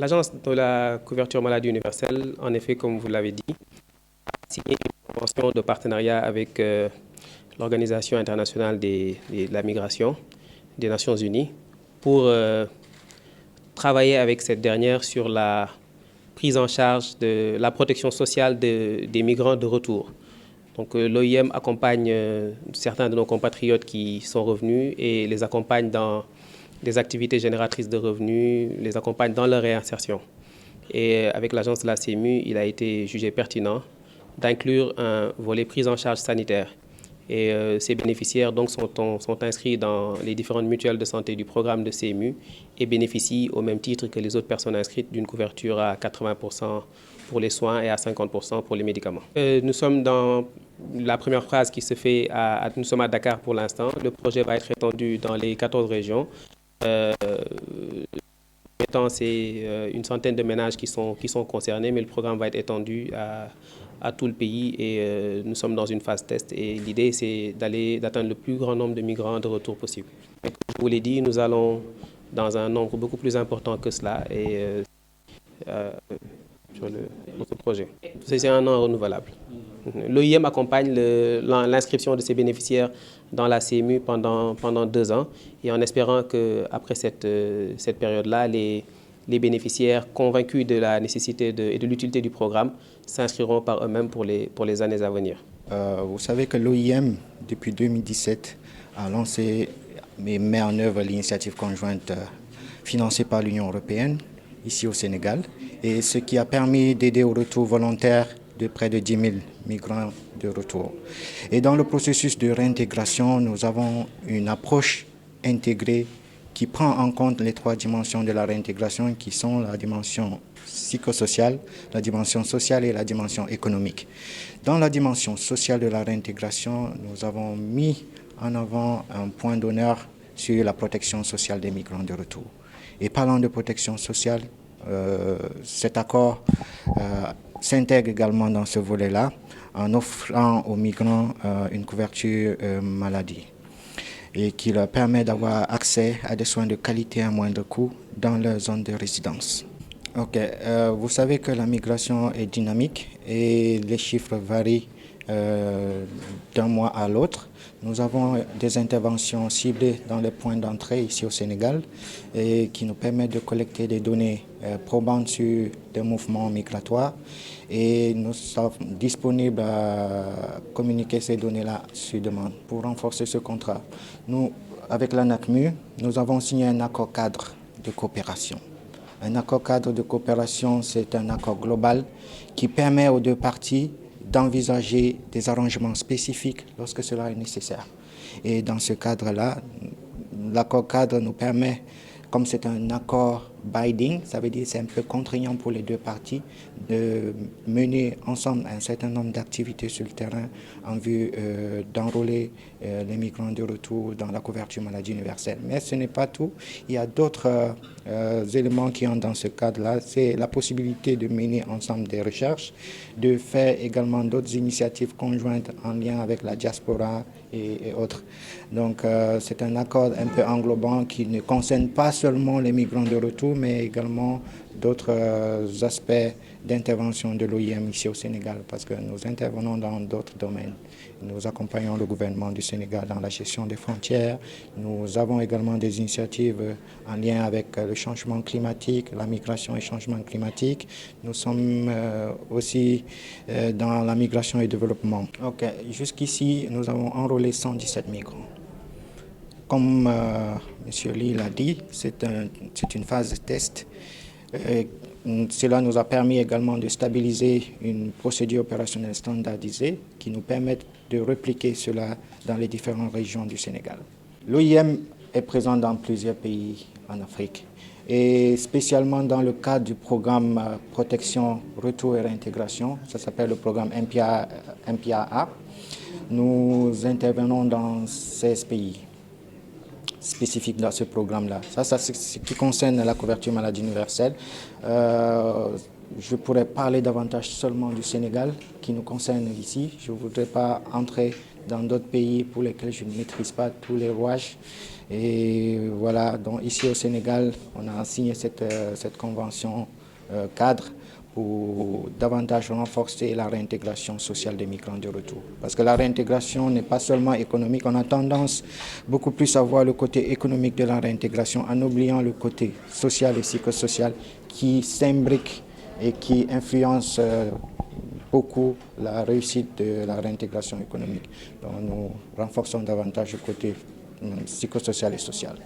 L'Agence de la couverture maladie universelle, en effet, comme vous l'avez dit, a signé une convention de partenariat avec l'Organisation internationale de la migration des Nations Unies pour travailler avec cette dernière sur la prise en charge de la protection sociale des migrants de retour. Donc l'OIM accompagne certains de nos compatriotes qui sont revenus et les accompagne dans des activités génératrices de revenus, les accompagne dans leur réinsertion. Et avec l'agence de la CMU, il a été jugé pertinent d'inclure un volet prise en charge sanitaire. Et ces bénéficiaires donc, sont inscrits dans les différentes mutuelles de santé du programme de CMU et bénéficient au même titre que les autres personnes inscrites d'une couverture à 80% pour les soins et à 50% pour les médicaments. Nous sommes dans la première phase qui se fait nous sommes à Dakar pour l'instant. Le projet va être étendu dans les 14 régions. C'est une centaine de ménages qui sont concernés, mais le programme va être étendu à tout le pays et nous sommes dans une phase test et l'idée c'est d'atteindre le plus grand nombre de migrants de retour possible. Et comme je vous l'ai dit, nous allons dans un nombre beaucoup plus important que cela et sur notre projet. C'est un an renouvelable. L'OIM accompagne l'inscription de ces bénéficiaires dans la CMU pendant 2 ans et en espérant qu'après cette période-là, les bénéficiaires convaincus de la nécessité et de l'utilité du programme s'inscriront par eux-mêmes pour les années à venir. Vous savez que l'OIM, depuis 2017, a lancé et met en œuvre l'initiative conjointe financée par l'Union européenne, ici au Sénégal, et ce qui a permis d'aider au retour volontaire de près de 10 000 migrants de retour. Et dans le processus de réintégration, nous avons une approche intégrée qui prend en compte les 3 dimensions de la réintégration qui sont la dimension psychosociale, la dimension sociale et la dimension économique. Dans la dimension sociale de la réintégration, nous avons mis en avant un point d'honneur sur la protection sociale des migrants de retour. Et parlant de protection sociale, cet accord s'intègre également dans ce volet-là en offrant aux migrants une couverture maladie et qui leur permet d'avoir accès à des soins de qualité à moindre coût dans leur zone de résidence. Vous savez que la migration est dynamique et les chiffres varient d'un mois à l'autre. Nous avons des interventions ciblées dans les points d'entrée ici au Sénégal et qui nous permettent de collecter des données probantes sur des mouvements migratoires et nous sommes disponibles à communiquer ces données-là sur demande. Pour renforcer ce contrat, nous, avec l'ANACMU, nous avons signé un accord cadre de coopération. Un accord cadre de coopération, c'est un accord global qui permet aux 2 parties d'envisager des arrangements spécifiques lorsque cela est nécessaire. Et dans ce cadre-là, l'accord cadre nous permet, comme c'est un accord binding, ça veut dire c'est un peu contraignant pour les 2 parties, de mener ensemble un certain nombre d'activités sur le terrain en vue d'enrôler les migrants de retour dans la couverture maladie universelle. Mais ce n'est pas tout. Il y a d'autres éléments qui entrent dans ce cadre-là. C'est la possibilité de mener ensemble des recherches, de faire également d'autres initiatives conjointes en lien avec la diaspora et autres. Donc c'est un accord un peu englobant qui ne concerne pas seulement les migrants de retour, mais également d'autres aspects d'intervention de l'OIM ici au Sénégal, parce que nous intervenons dans d'autres domaines. Nous accompagnons le gouvernement du Sénégal dans la gestion des frontières. Nous avons également des initiatives en lien avec le changement climatique, la migration et le changement climatique. Nous sommes aussi dans la migration et le développement. Jusqu'ici, nous avons enrôlé 117 migrants. Comme M. Lee l'a dit, c'est une phase de test. Cela nous a permis également de stabiliser une procédure opérationnelle standardisée qui nous permet de répliquer cela dans les différentes régions du Sénégal. L'OIM est présent dans plusieurs pays en Afrique et spécialement dans le cadre du programme Protection, Retour et Réintégration, ça s'appelle le programme MPAA. Nous intervenons dans 16 pays spécifiques dans ce programme-là. Ça c'est ce qui concerne la couverture maladie universelle. Je pourrais parler davantage seulement du Sénégal qui nous concerne ici. Je ne voudrais pas entrer dans d'autres pays pour lesquels je ne maîtrise pas tous les rouages. Et voilà, donc ici au Sénégal, on a signé cette convention cadre pour davantage renforcer la réintégration sociale des migrants de retour. Parce que la réintégration n'est pas seulement économique, on a tendance beaucoup plus à voir le côté économique de la réintégration en oubliant le côté social et psychosocial qui s'imbrique et qui influence beaucoup la réussite de la réintégration économique. Donc nous renforçons davantage le côté psychosocial et social.